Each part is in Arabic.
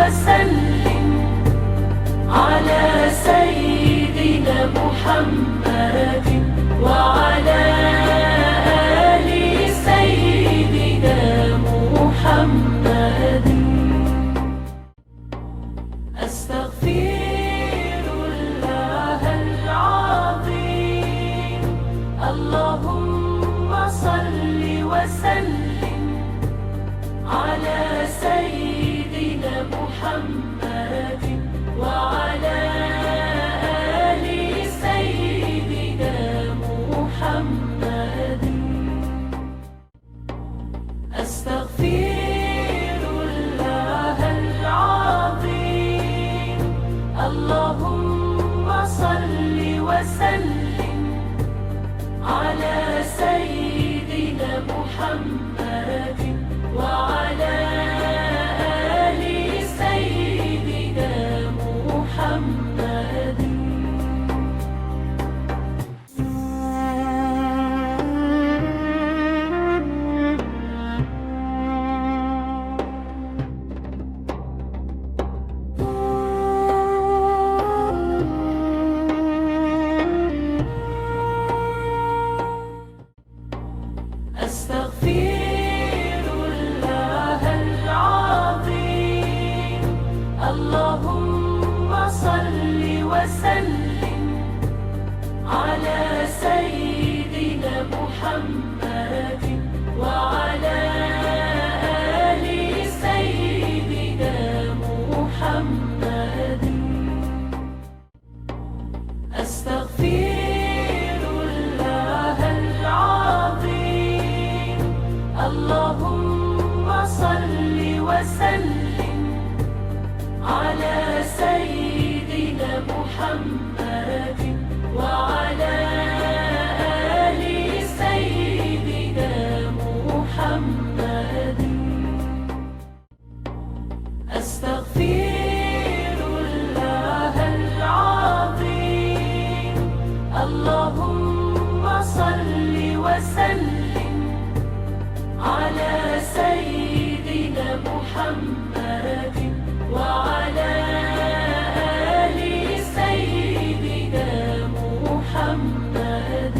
وسلم على سيدنا محمد وعلى آل سيدنا محمد. أستغفر الله العظيم. اللهم صل وسلم على سيدنا محمد وعلى آل سيدنا محمد. أستغفر الله العظيم. اللهم صل وسلم على سيدنا محمد وعلى آل سيدنا محمد. أستغفر الله العظيم. اللهم صل وسلم على سيدنا محمد وعلى آل سيدنا محمد. أستغفر الله العظيم. اللهم صل وسلم على سيدنا محمد وعلى آل سيدنا محمد. أستغفر الله العظيم. اللهم صل وسلم على سيدنا محمد وعلى آل سيدنا محمد.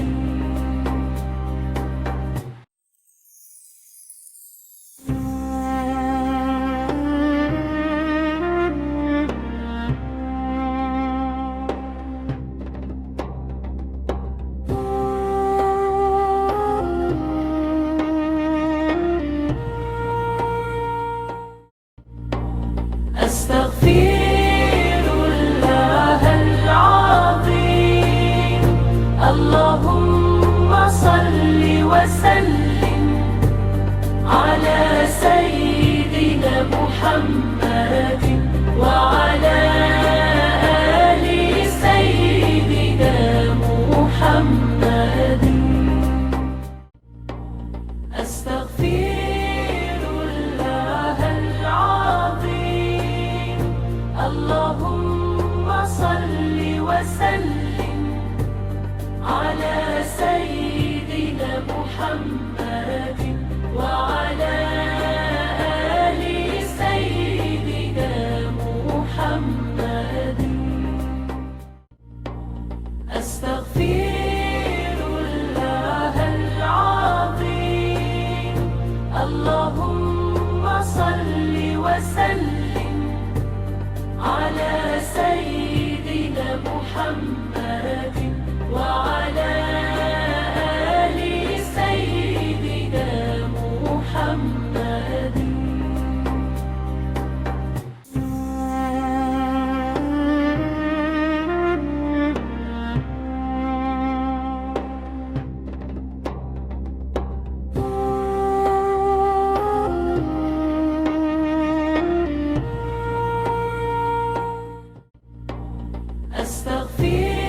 أستغفر الله العظيم. اللهم صل وسلم على سيدنا محمد وعلى آل سيدنا محمد. أستغفر الله العظيم. اللهم صل وسلم على سيدنا محمد وعلى آل سيدنا محمد. أستغفر الله العظيم. اللهم صل وسلم على سيدنا محمد وعلى آل سيدنا محمد. أستغفر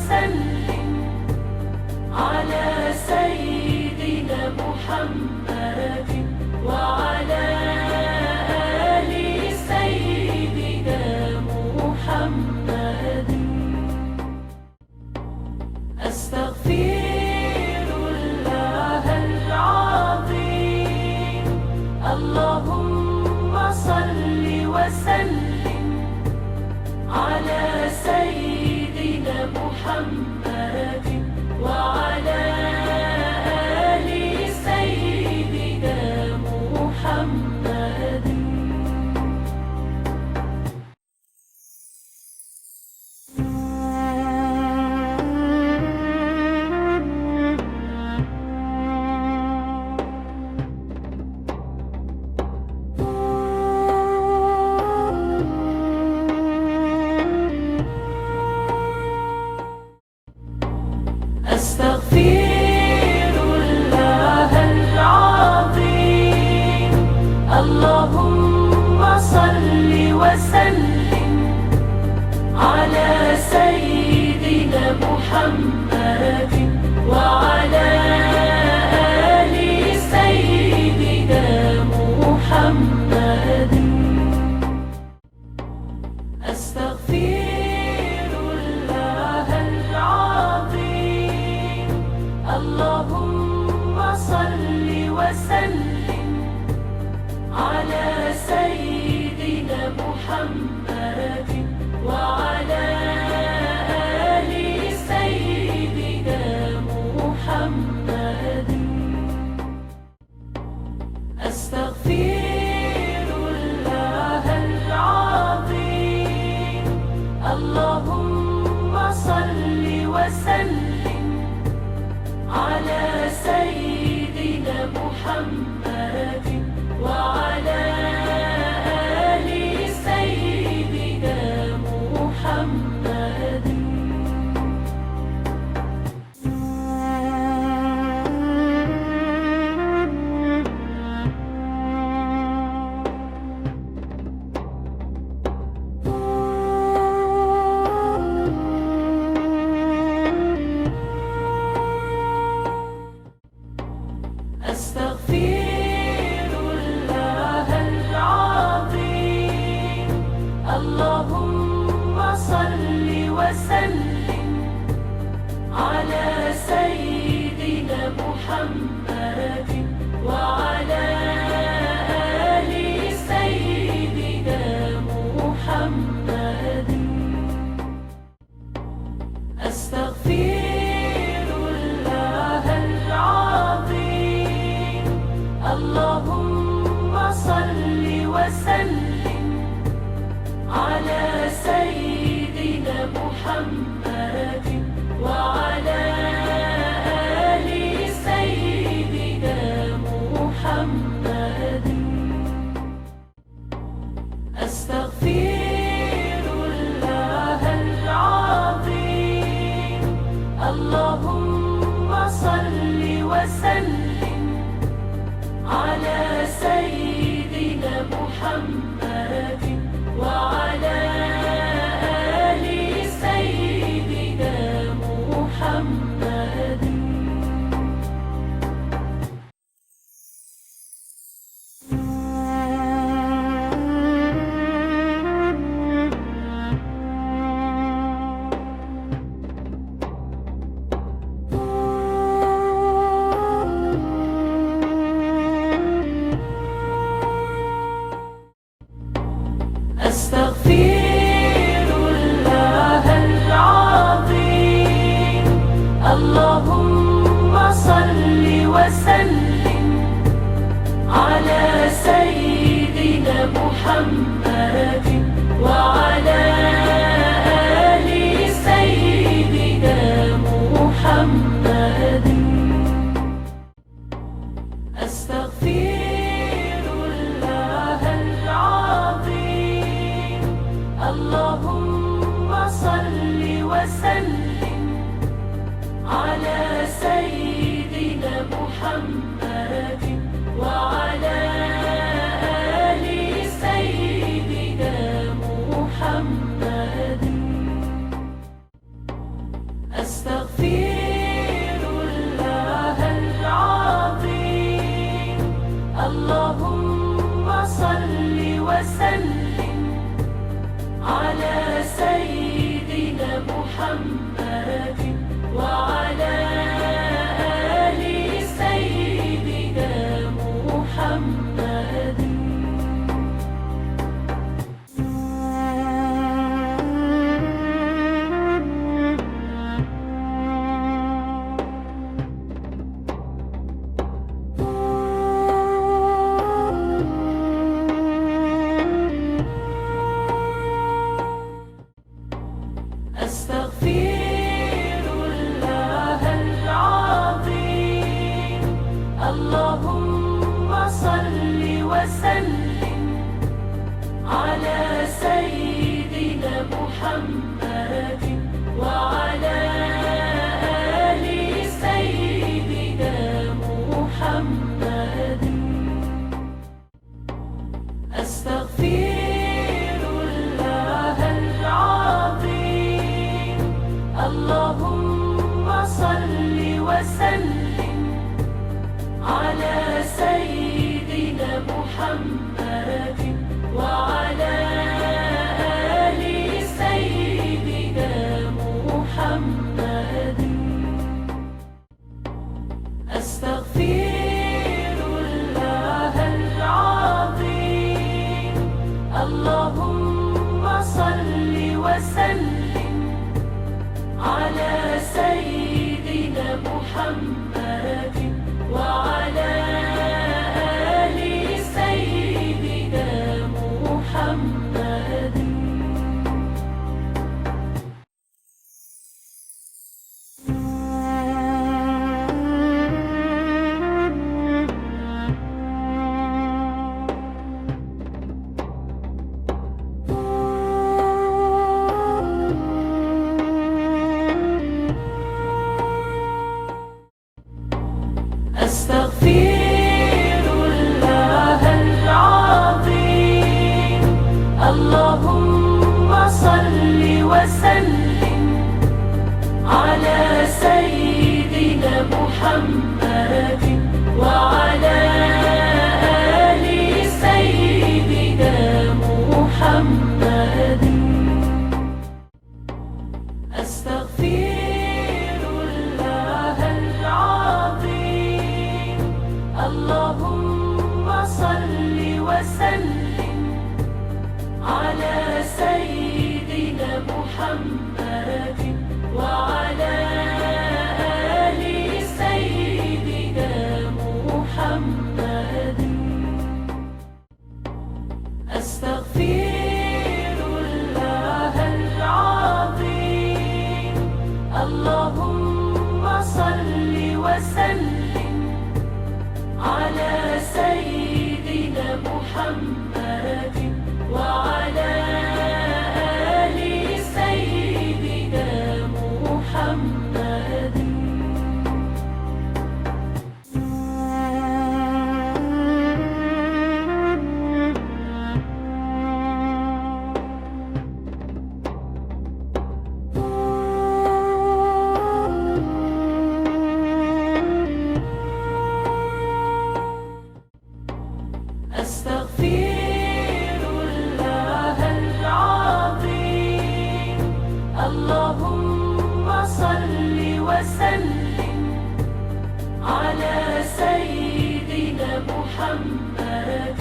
وسلم على سيدنا محمد وعلى آل سيدنا محمد. أستغفر الله العظيم. اللهم صل وسلم على سيدنا محمد وعلى آل سيدنا محمد. أستغفر الله العظيم. اللهم صل وسلم على سيدنا محمد وعلى آل سيدنا محمد. أستغفر الله العظيم. اللهم صل وسلم على سيدنا محمد وعلى آل سيدنا محمد. أستغفر الله العظيم. اللهم صل وسلم على سيدنا محمد وعلى آل سيدنا محمد. أستغفر الله العظيم. اللهم صل وسلم على سيدنا محمد وعلى آل سيدنا محمد. أستغفر الله العظيم. اللهم صل وسلم على سيدنا محمد وعلى آل سيدنا محمد. أستغفر الله العظيم. اللهم صل وسلم على سيدنا محمد وعلى آل سيدنا محمد. أستغفر الله العظيم. اللهم صل وسلم على سيدنا محمد وعلى آل سيدنا محمد. أستغفر الله العظيم. اللهم صل وسلم على سيدنا محمد وعلى آل سيدنا محمد. وسلم على سيدنا محمد وعلى آل سيدنا محمد. أستغفر الله العظيم. اللهم صل وسلم على سيدنا محمد وعلى آل سيدنا محمد. أستغفر الله العظيم. اللهم صل وسلم على سيدنا محمد وعلى آل سيدنا محمد. أستغفر الله العظيم. اللهم صل وسلم على سيدنا محمد وعلى آل سيدنا محمد. أستغفر الله العظيم. اللهم صل وسلم على سيدنا محمد وعلى آل سيدنا محمد. أستغفر الله العظيم. اللهم صل وسلم على سيدنا محمد وعلى آل سيدنا محمد. أستغفر الله العظيم. اللهم صل وسلم على سيدنا محمد وعلى آل سيدنا محمد. أستغفر الله العظيم. اللهم صل وسلم على سيدنا محمد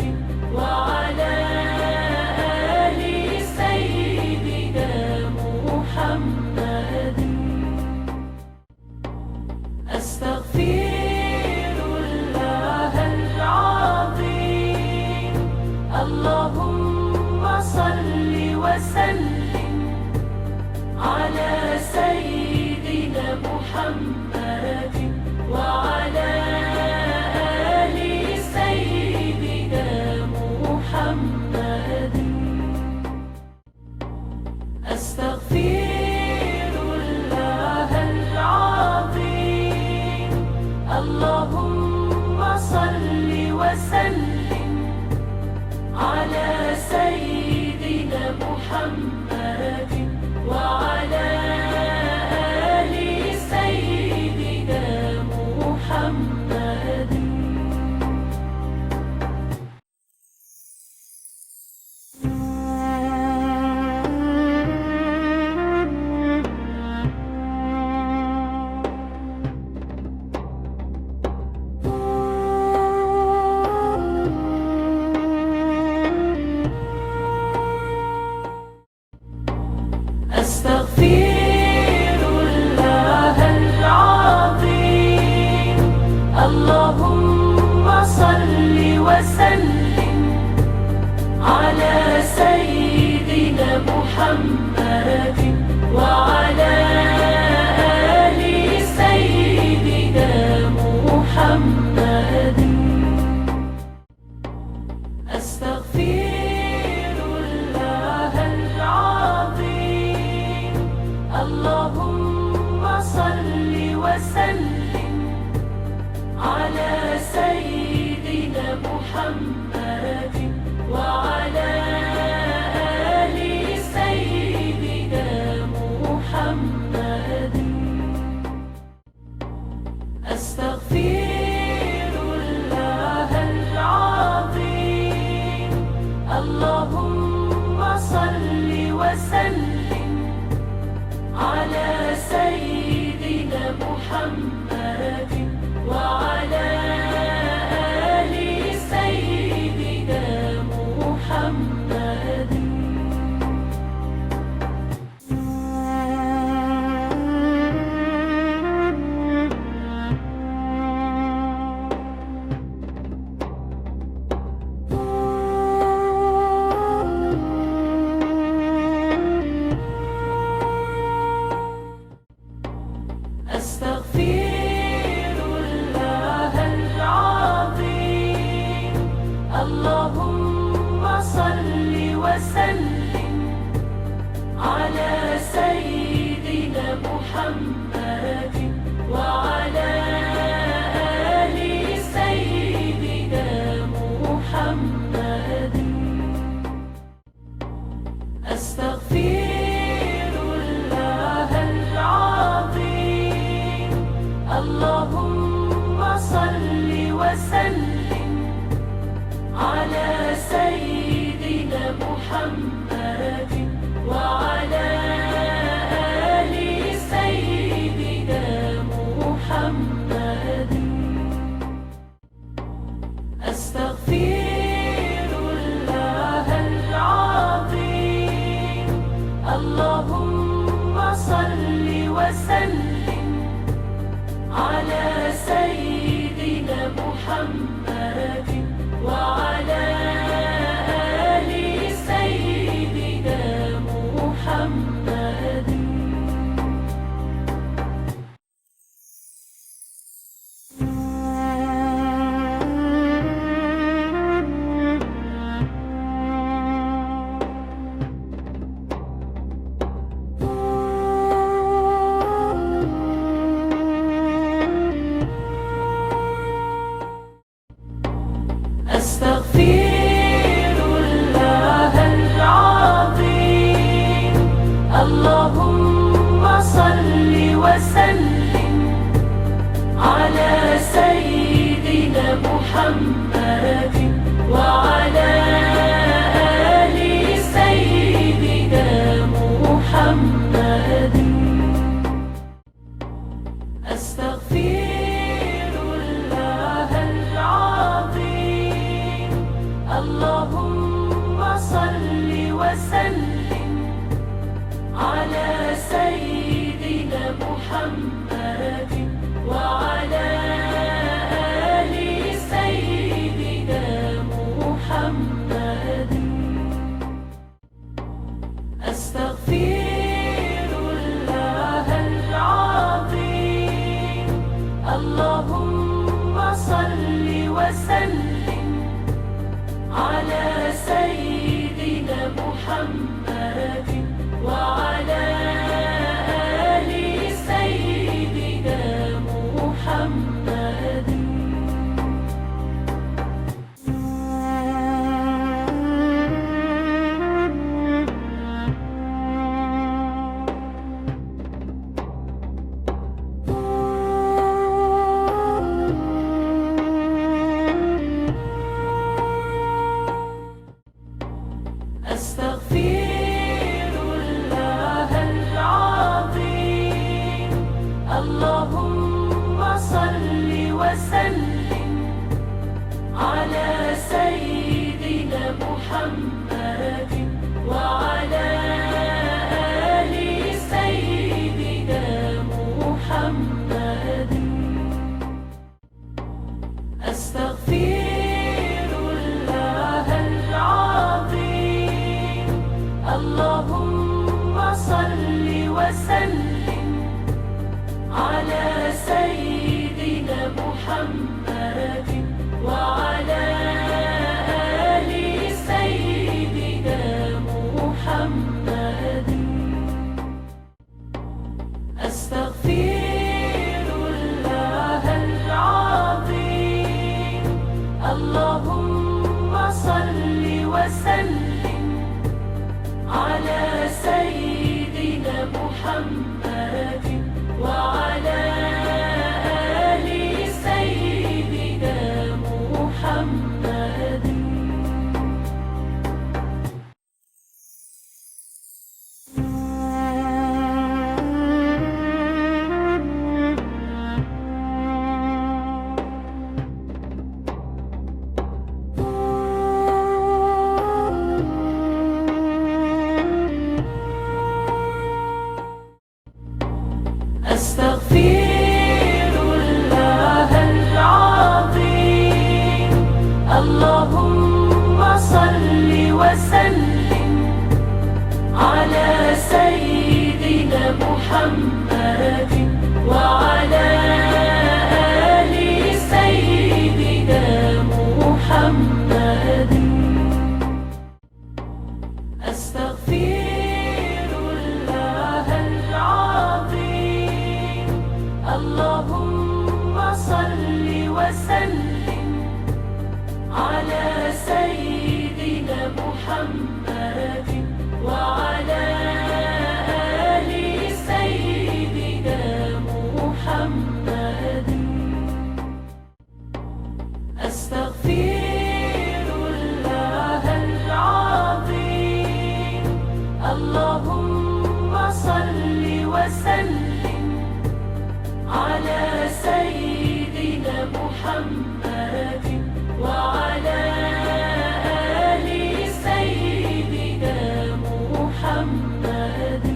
وعلى آل سيدنا محمد. أستغفر الله العظيم. اللهم صل وسلم على سيدنا محمد وعلى آل سيدنا محمد. أستغفر الله العظيم. اللهم صل وسلم على سيدنا محمد وعلى آل سيدنا محمد. أستغفر الله العظيم. اللهم صل وسلم على سيدنا محمد وعلى آل سيدنا محمد. أستغفر الله العظيم. اللهم صل وسلم على سيدنا محمد وعلى آل سيدنا محمد. أستغفر الله العظيم. اللهم صل وسلم على سيدنا محمد وعلى آل سيدنا محمد. أستغفر الله العظيم. اللهم صل وسلم على سيدنا محمد وعلى آل سيدنا محمد. أستغفر الله العظيم. اللهم صل وسلم على سيدنا محمد وعلى آل سيدنا محمد. أستغفر الله العظيم. اللهم صل وسلم على سيدنا محمد وعلى آل سيدنا محمد. أستغفر الله العظيم. اللهم صل وسلم على سيدنا محمد وعلى آل سيدنا محمد. أستغفر الله العظيم. اللهم صل وسلم على سيدنا محمد وعلى آل سيدنا محمد. أستغفر الله العظيم. اللهم صل وسلم على سيدنا محمد وعلى آل سيدنا محمد. أستغفر الله العظيم. اللهم صل وسلم على سيدنا محمد وعلى آل اللهم صل وسلم على سيدنا محمد وعلى آل سيدنا محمد. أستغفر الله العظيم. اللهم صل وسلم على سيدنا محمد وعلى آل سيدنا محمد. أستغفر الله العظيم. اللهم صل وسلم على سيدنا محمد وعلى آل سيدنا محمد. أستغفر الله العظيم. اللهم صل وسلم على سيدنا محمد وعلى آل سيدنا محمد. أستغفر الله العظيم. اللهم صل وسلم على سيدنا محمد وعلى آل سيدنا محمد.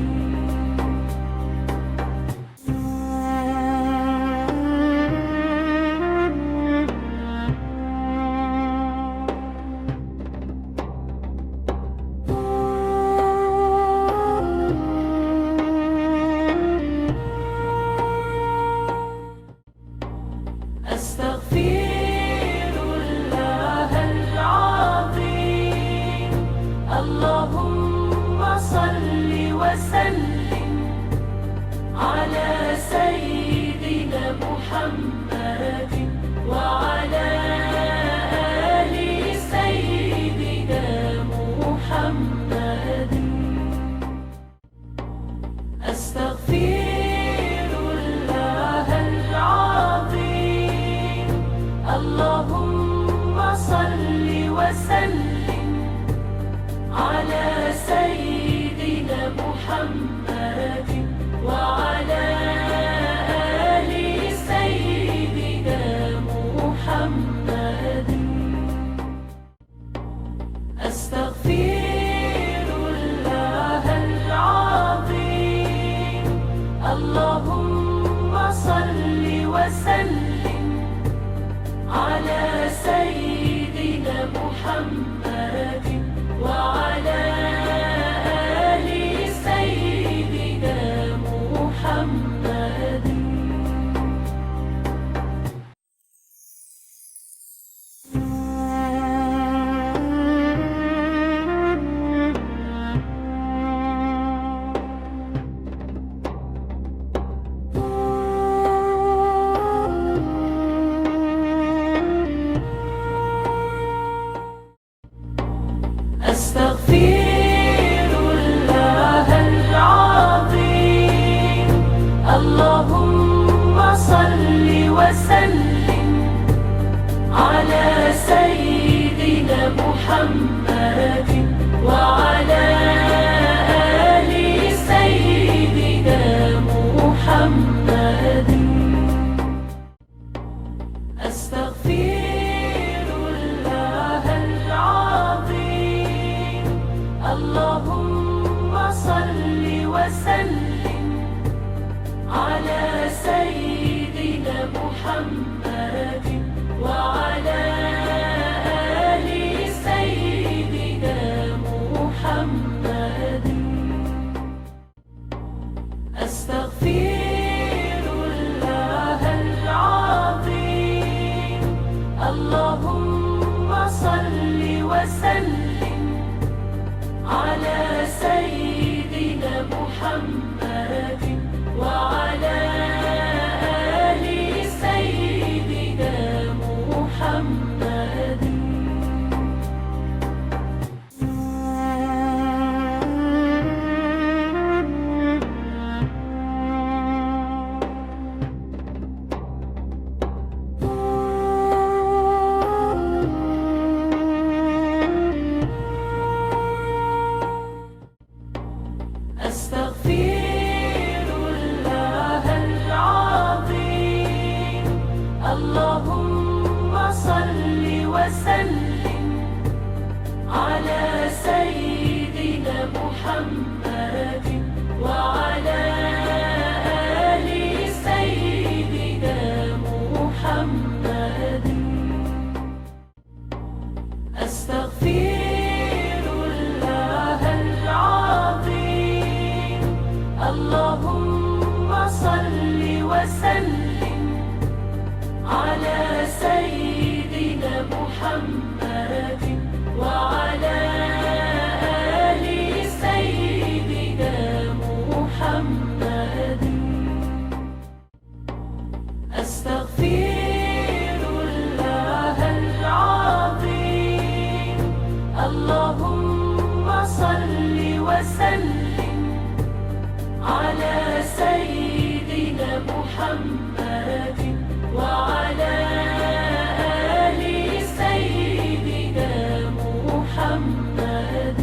أستغفر الله العظيم. اللهم صل وسلم على سيدنا محمد وعلى آل سيدنا محمد. أستغفر الله العظيم. اللهم صل وسلم على سيدنا محمد وعلى آل سيدنا محمد. أستغفر الله العظيم. اللهم صل وسلم على سيدنا محمد وعلى آل سيدنا محمد. أستغفر الله العظيم. اللهم صل وسلم على سيدنا محمد وعلى آل سيدنا محمد. أستغفر الله العظيم. اللهم صل وسلم على سيدنا محمد وعلى آل سيدنا محمد. أستغفر الله العظيم. اللهم صل وسلم على سيدنا محمد وعلى آل سيدنا محمد. أستغفر الله العظيم. اللهم صل وسلم على سيدنا محمد وعلى آل سيدنا محمد. أستغفر الله العظيم. اللهم صل وسلم على سيدنا محمد وعلى آل سيدنا محمد.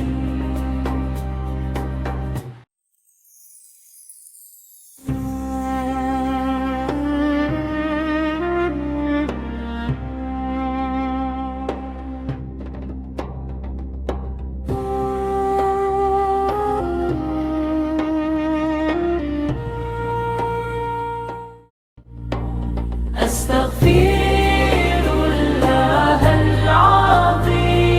أستغفر الله العظيم.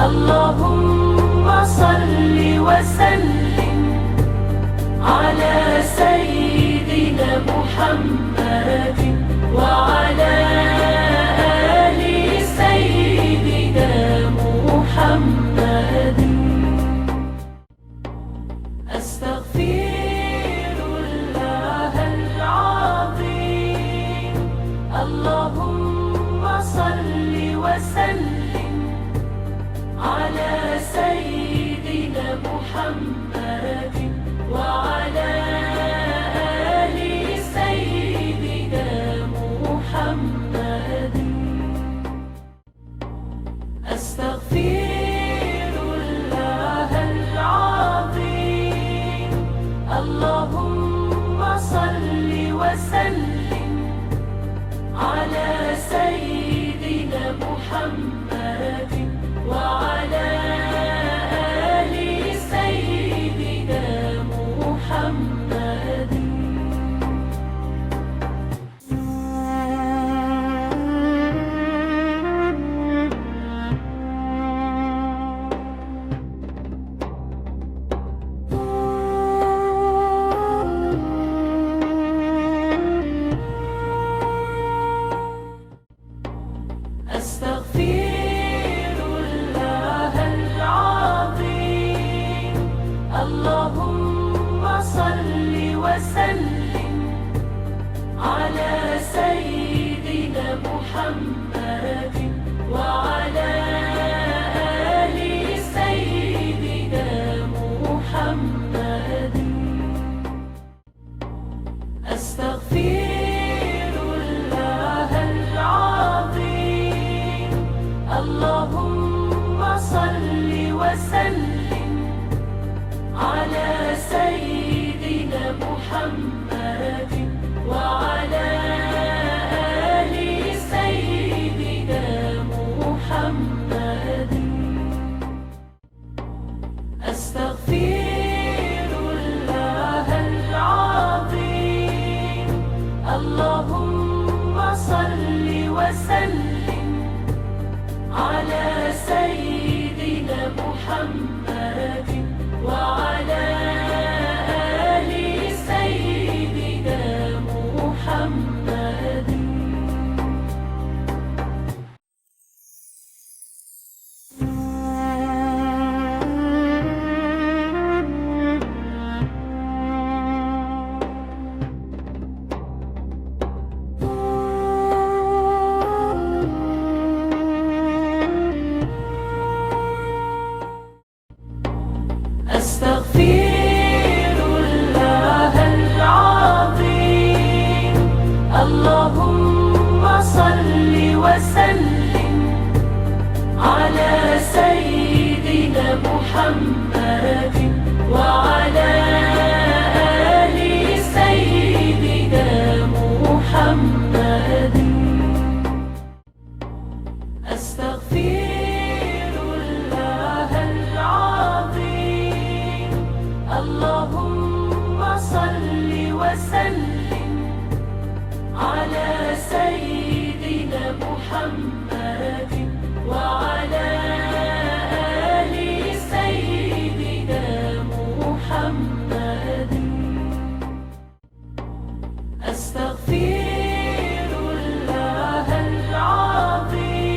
اللهم صل وسلم على سيدنا محمد وعلى آل سيدنا محمد. أستغفر الله العظيم. اللهم صل وسلم على سيدنا محمد وعلى آل سيدنا محمد. أستغفر الله العظيم. اللهم صل وسلم على سيدنا محمد وعلى آل سيدنا محمد. أستغفر الله العظيم. اللهم صل وسلم على سيدنا محمد وعلى آل سيدنا محمد. أستغفر الله العظيم. اللهم صل وسلم على سيدنا محمد وعلى آل سيدنا محمد. أستغفر الله العظيم. اللهم صل وسلم على سيدنا محمد وعلى آل سيدنا محمد. أستغفر الله العظيم. اللهم صل وسلم على سيدنا محمد وعلى وسلم على سيدنا محمد وعلى آل سيدنا محمد. أستغفر الله العظيم.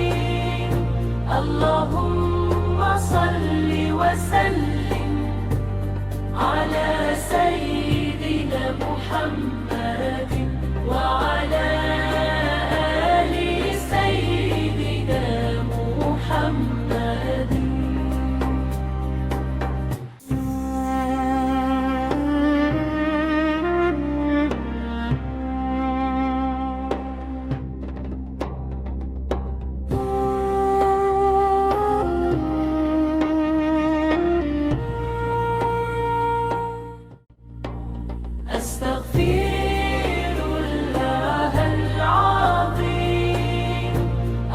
اللهم صل وسلم على سيدنا محمد وعلى آل سيدنا محمد. أستغفر الله العظيم.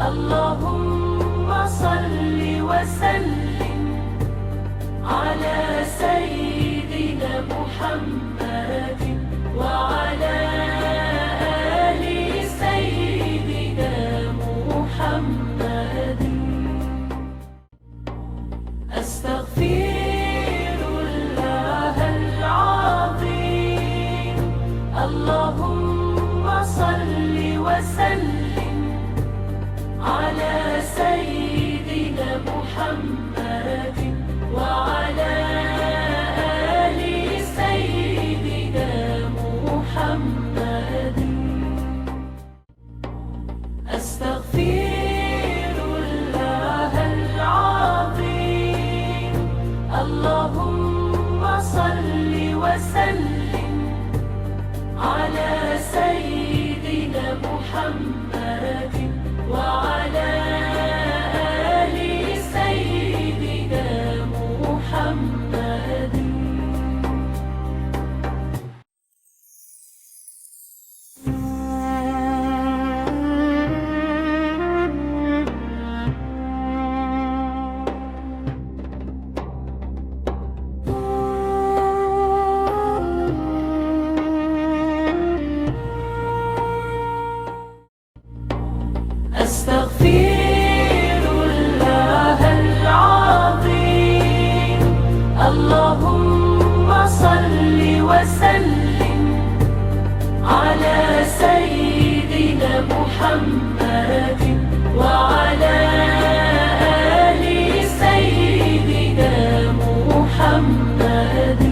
اللهم صل وسلم على سيدنا محمد وعلى آل سيدنا محمد. أستغفر الله العظيم. اللهم صل وسلم على سيدنا محمد وعلى آل سيدنا محمد. أستغفر الله العظيم. اللهم صل وسلم على سيدنا محمد وعلى آل سيدنا محمد. أستغفر الله العظيم. اللهم صل وسلم على سيدنا محمد وعلى آل سيدنا محمد. أستغفر الله العظيم. اللهم صل وسلم على سيدنا محمد وعلى آل سيدنا محمد.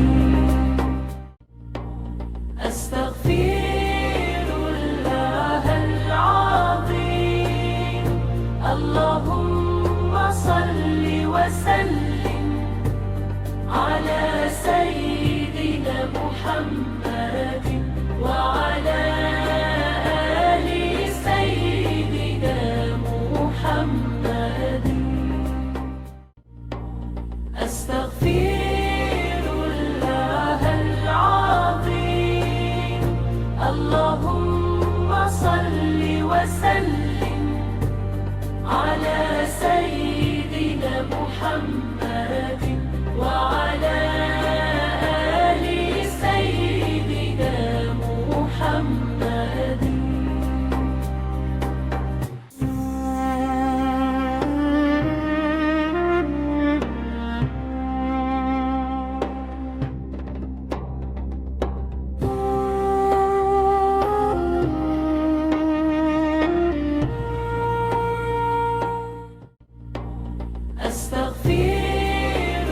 أستغفر الله العظيم. اللهم صل وسلم على سيدنا محمد وعلى آل سيدنا محمد. أستغفر الله العظيم. اللهم صل وسلم على سيدنا محمد وعلى آل سيدنا محمد. محمد. أستغفر الله العظيم. اللهم صل وسلم على سيدنا محمد وعلى آل سيدنا محمد. أستغفر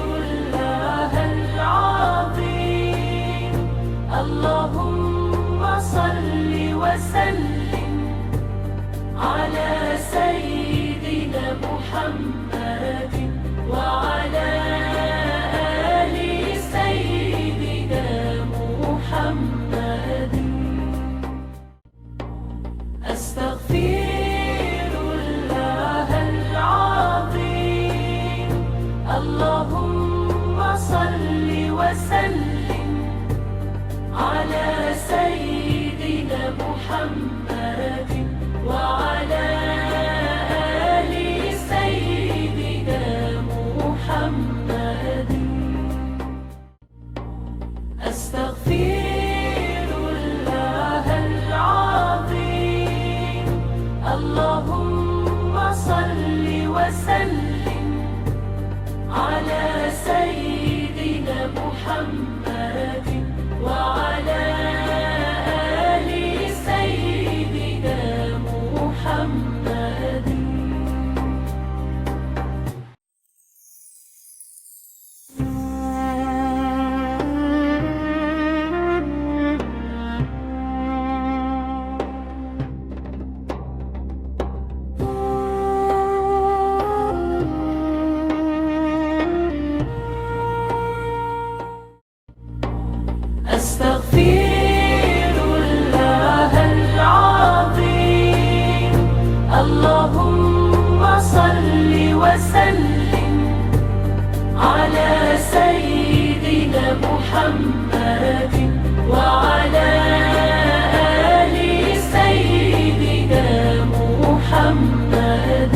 الله العظيم. اللهم صل وسلم على سيدنا محمد وعلى آل سيدنا محمد. أستغفر الله العظيم. اللهم صل وسلم على سيدنا محمد وعلى آل سيدنا محمد. الله العظيم. اللهم صل وسلم على سيدنا محمد وعلى آل سيدنا محمد. أستغفر محمد وعلى آل سيدنا محمد. أستغفر الله العظيم. اللهم صل وسلم على سيدنا محمد وعلى آل سيدنا محمد.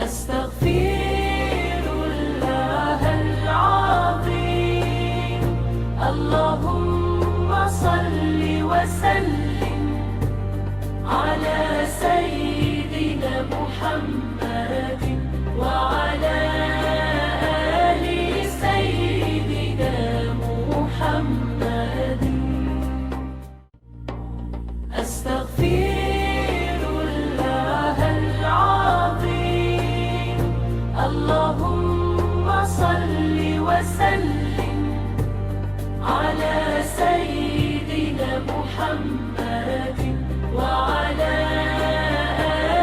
أستغفر الله العظيم. اللهم صل وسلم على سيدنا محمد وعلى آل سيدنا محمد. أستغفر الله العظيم. اللهم صل وسلم على سيدنا محمد وعلى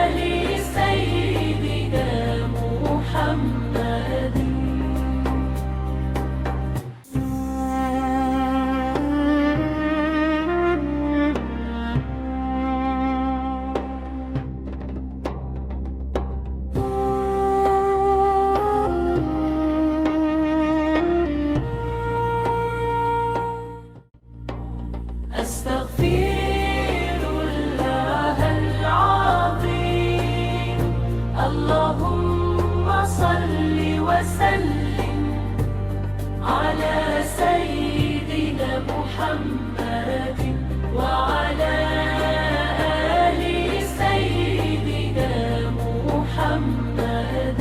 آل سيدنا محمد. أستغفر الله العظيم. اللهم صل وسلم على سيدنا محمد وعلى آل سيدنا محمد.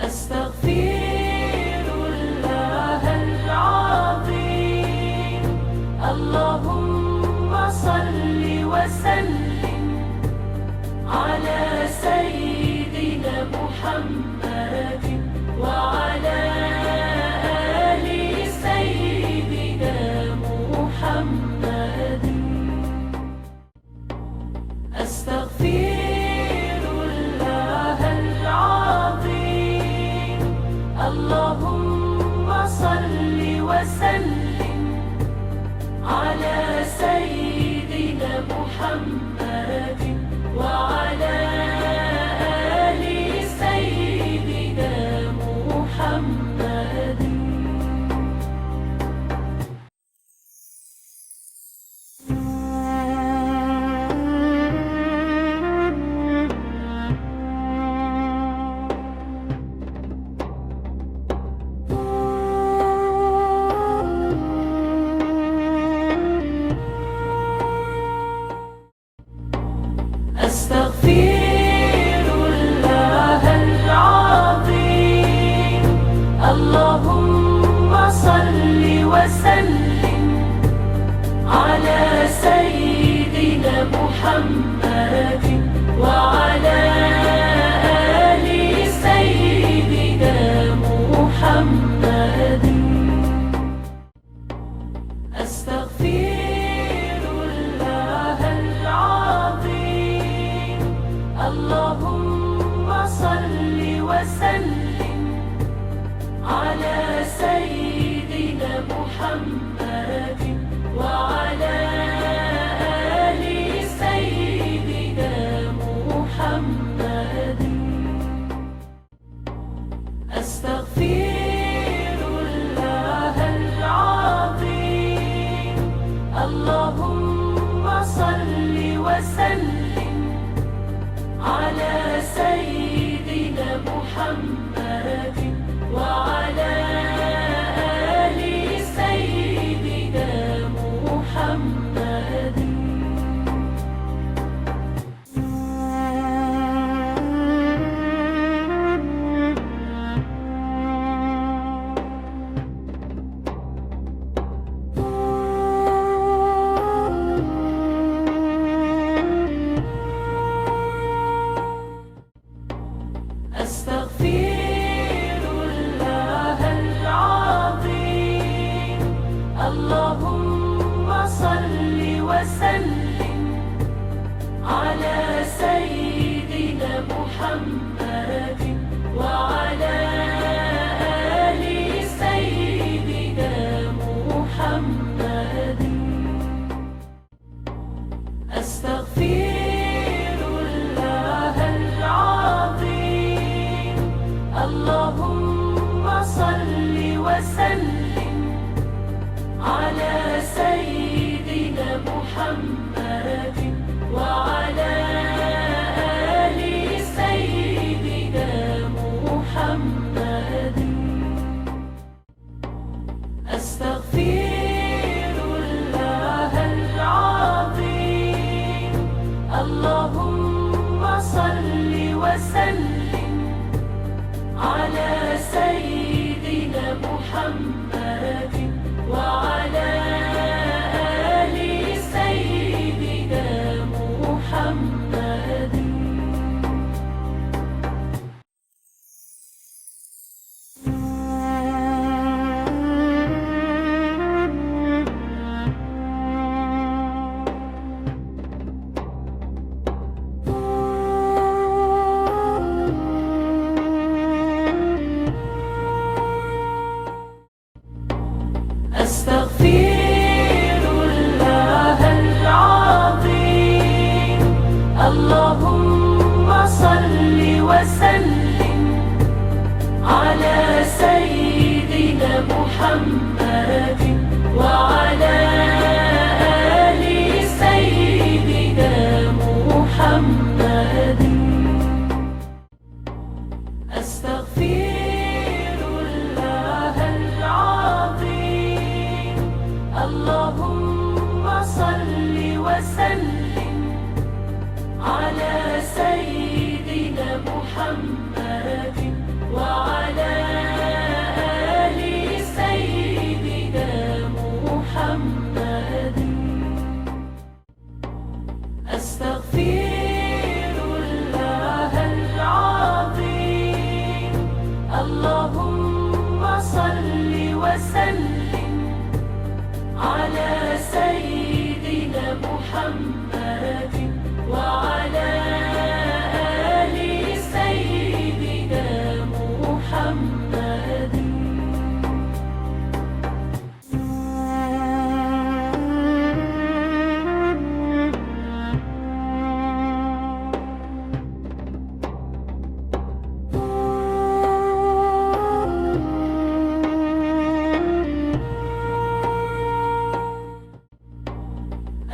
أستغفر الله العظيم. اللهم صل وسلم على سيدنا محمد وعلى آل سيدنا محمد. أستغفر الله العظيم. اللهم صل وسلم على سيدنا محمد وعلى آل سيدنا محمد. أستغفر الله العظيم. اللهم صل وسلم على سيدنا محمد وعلى آل سيدنا محمد. أستغفر الله العظيم. اللهم صل وسلم على سيدنا محمد وعلى آل سيدنا محمد. أستغفر الله العظيم. اللهم صل وسلم على سيدنا محمد وعلى آل سيدنا محمد. أستغفر الله العظيم. اللهم صل وسلم على سيدنا محمد وعلى آل سيدنا محمد. أستغفر الله العظيم. اللهم صل وسلم على سيدنا محمد وعلى آل سيدنا محمد. أستغفر الله العظيم. اللهم صل وسلم على سيدنا محمد وعلى آل سيدنا محمد. أستغفر الله العظيم. اللهم صل وسلم على سيدنا محمد وعلى آل سيدنا محمد. أستغفر الله العظيم. اللهم صل وسلم على سيدنا محمد وعلى آل سيدنا محمد. أستغفر الله العظيم. اللهم صل وسلم على سيدنا محمد وعلى آل سيدنا محمد.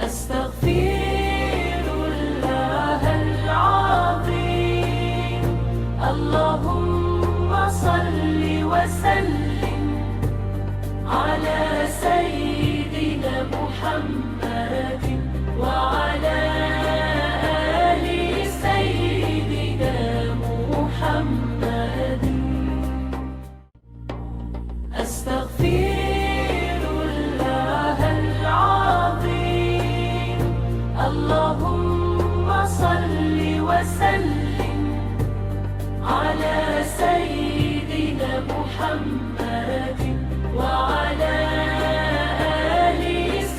أستغفر الله العظيم. اللهم صل وسلم على سيدنا محمد وعلى آل سيدنا محمد. أستغفر الله العظيم. اللهم صل وسلم على سيدنا محمد وعلى آل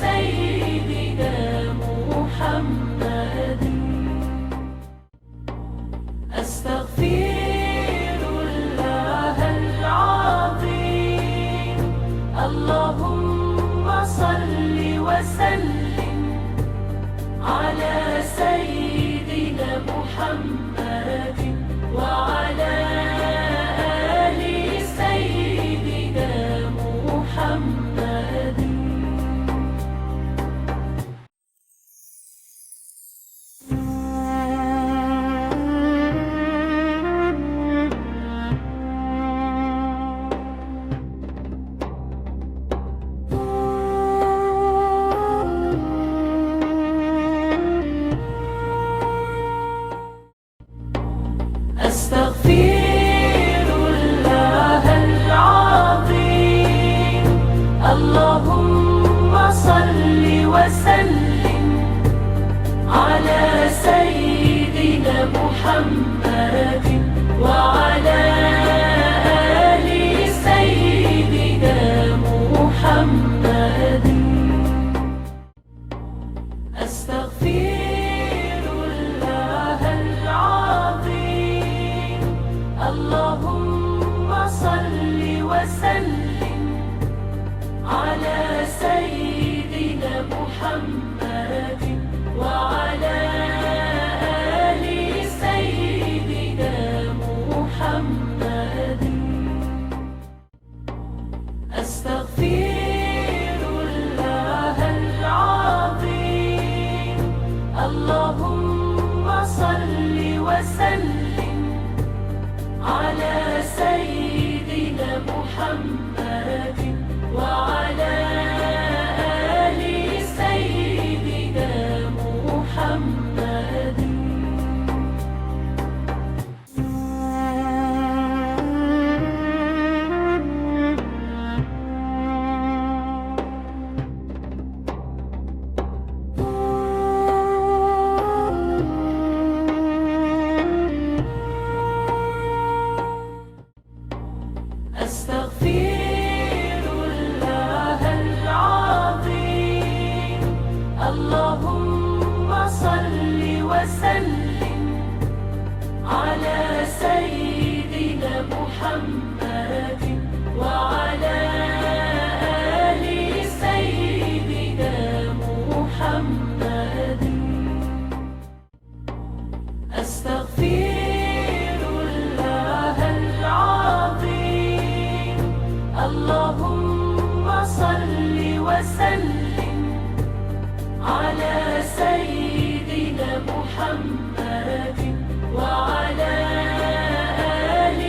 سيدنا محمد. أستغفر الله العظيم. اللهم صل وسلم على سيدنا محمد وعلى آل سيدنا محمد. أستغفر الله العظيم. اللهم صل وسلم على سيدنا محمد وعلى اللهم صل وسلم على سيدنا محمد وعلى آل سيدنا محمد. أستغفر الله العظيم. اللهم صل وسلم على سيدنا محمد وعلى آل سيدنا محمد. أستغفر الله العظيم. اللهم صل وسلم على سيدنا محمد وعلى آل سيدنا محمد. أستغفر الله العظيم. اللهم صل وسلم على سيدنا محمد وعلى آل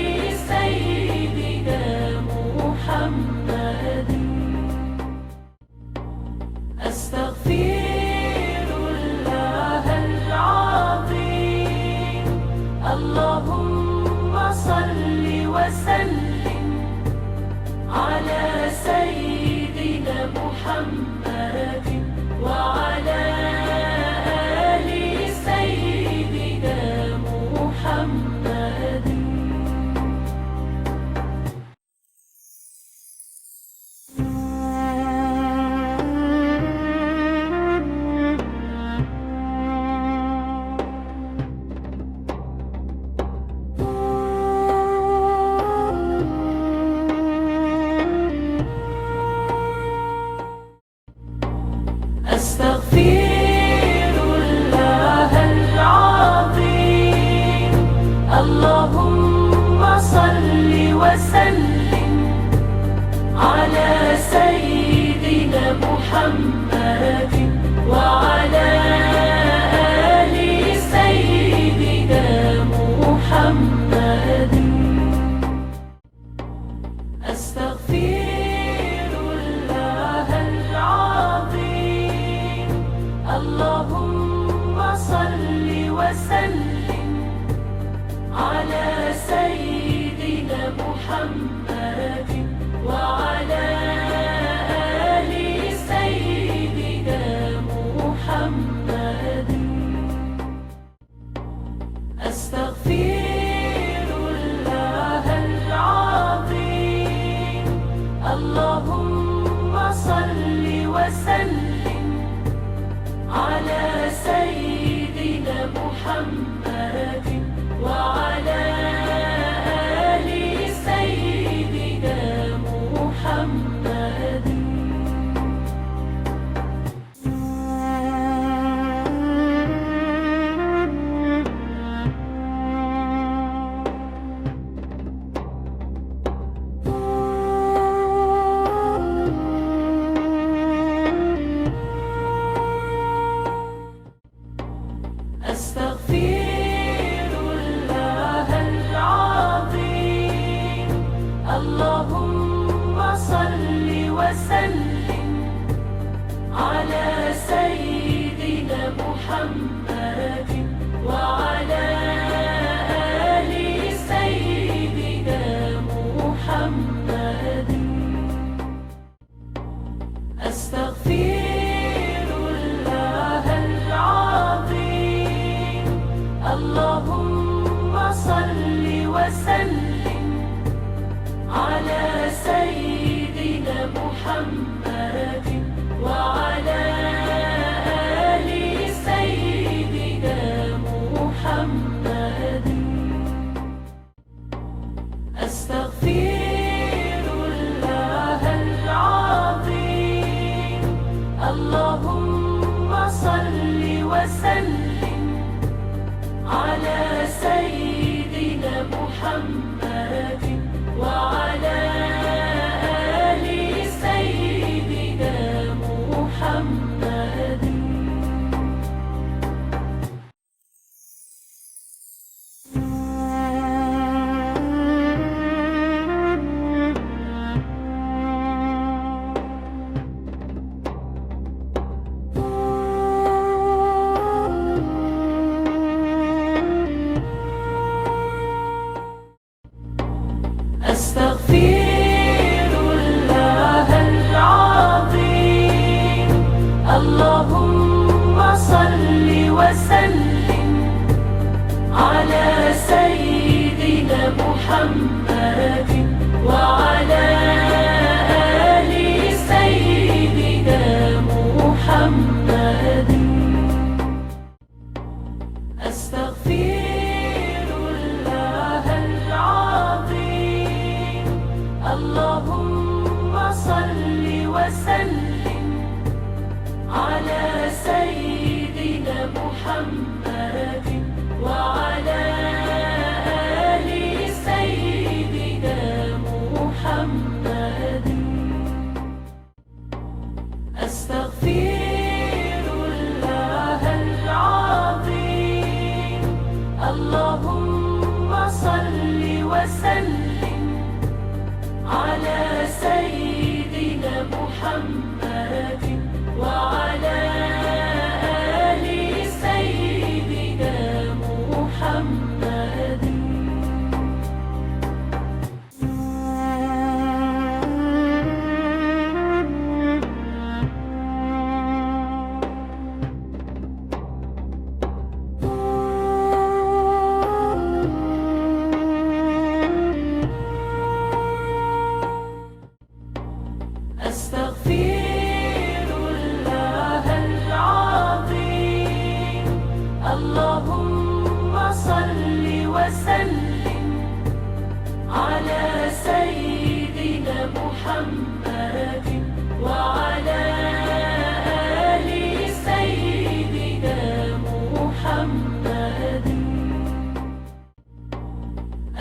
سيدنا محمد. أستغفر الله العظيم. اللهم صل وسلم على سيدنا محمد وعلى آل سيدنا محمد. أستغفر الله العظيم. اللهم صل وسلم على سيدنا محمد وعلى آل سيدنا محمد. أستغفر الله العظيم. اللهم صل وسلم على سيدنا محمد وعلى آل سيدنا محمد. أستغفر الله العظيم. اللهم صل وسلم على سيدنا محمد وعلى آل سيدنا محمد. أستغفر الله العظيم. اللهم صل وسلم على سيدنا محمد وعلى آل سيدنا محمد. أستغفر الله العظيم. اللهم صل وسلم على سيدنا محمد وعلى آل سيدنا محمد. أستغفر الله العظيم. اللهم صل وسلم على سيدنا محمد وعلى آل سيدنا محمد. أستغفر الله العظيم. اللهم صل وسلم على سيدنا محمد وعلى آل سيدنا محمد. أستغفر الله العظيم. اللهم صل وسلم على سيدنا محمد وعلى آل سيدنا محمد. أستغفر الله العظيم. اللهم صل وسلم على سيدنا محمد وعلى آل سيدنا محمد. أستغفر الله العظيم. اللهم صل وسلم على سيدنا محمد وعلى آل سيدنا محمد.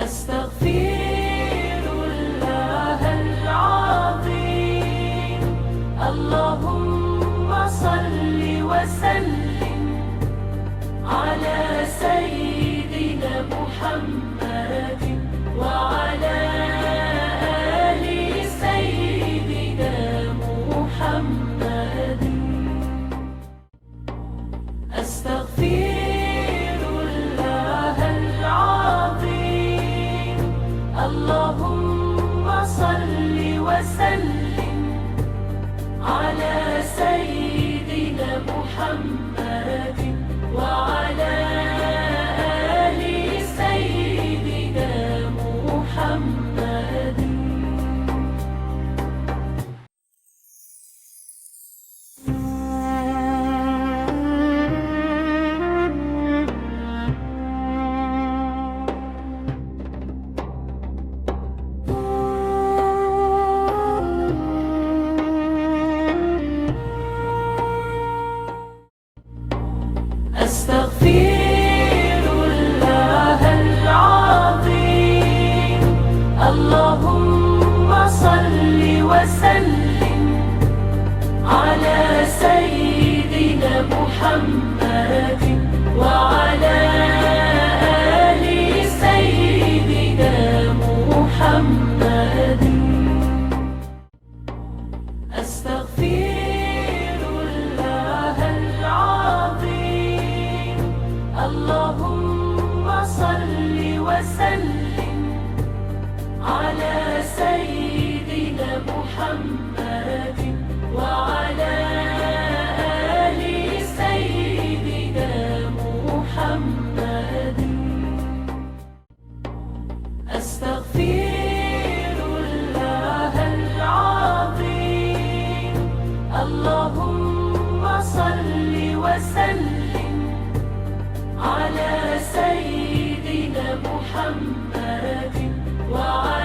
أستغفر الله العظيم. اللهم صل وسلم على سيدنا محمد وعلى آل سيدنا محمد. أستغفر الله العظيم. اللهم صل وسلم على سيدنا محمد وعلى آل سيدنا محمد. أستغفر الله العظيم. اللهم صل وسلم على سيدنا محمد وعلى آل سيدنا محمد. أستغفر الله العظيم. اللهم صل وسلم على سيدنا محمد وعلى آل سيدنا محمد. أستغفر الله العظيم. اللهم صل وسلم على سيدنا محمد وعلى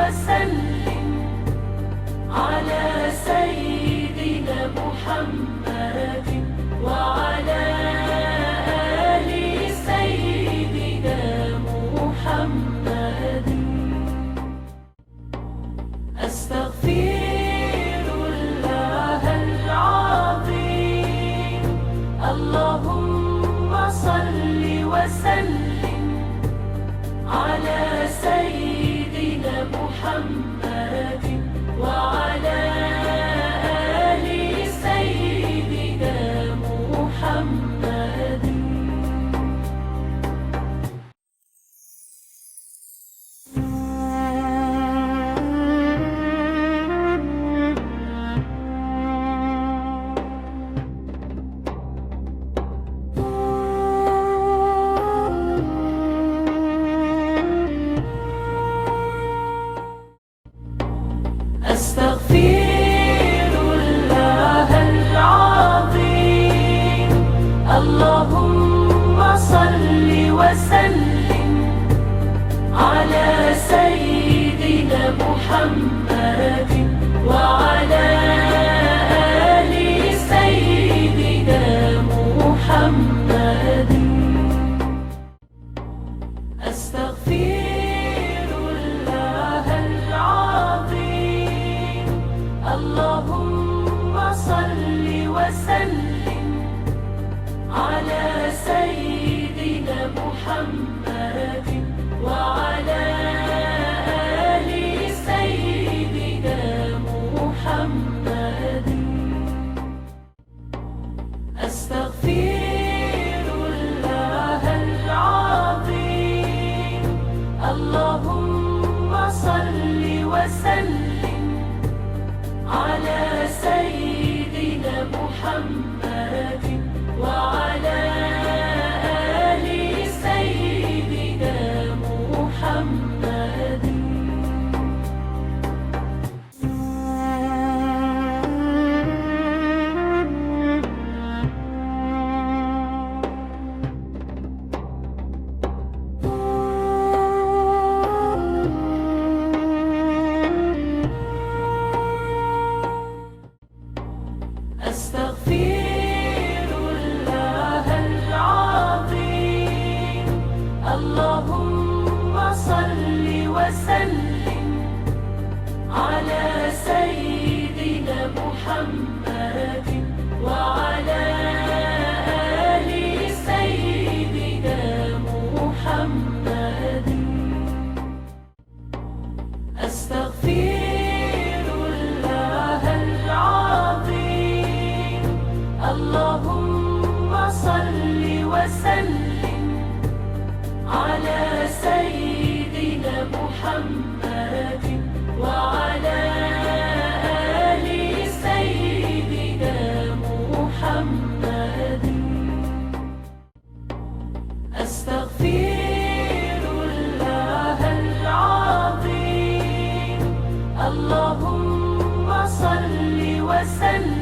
وسلم على سيدنا محمد وعلى آل سيدنا محمد. أستغفر الله العظيم. اللهم صل وسلم على سيدنا محمد وعلى آل سيدنا محمد. أستغفر الله العظيم. اللهم صل وسلم على سيدنا محمد وعلى آل سيدنا محمد. أستغفر الله العظيم. اللهم صل وسلم على سيدنا محمد وعلى آل سيدنا محمد. أستغفر الله العظيم. اللهم صل وسلم على سيدنا محمد وعلى آل سيدنا محمد. أستغفر الله العظيم. اللهم صل وسلم على سيدنا محمد وعلى آل سيدنا محمد. أستغفر الله العظيم. اللهم صل وسلم على سيدنا محمد وعلى آل سيدنا محمد. أستغفر الله العظيم. اللهم صل وسلم على سيدنا محمد وعلى آل سيدنا محمد. أستغفر الله العظيم. اللهم صل وسلم على سيدنا محمد وعلى آل سيدنا محمد. أستغفر الله العظيم. اللهم صل وسلم على سيدنا محمد وعلى آل سيدنا محمد. أستغفر الله العظيم. اللهم صل وسلم على سيدنا محمد وعلى آل سيدنا محمد. أستغفر الله العظيم. اللهم صل وسلم على سيدنا محمد وعلى آل سيدنا محمد. اللهم صل وسلم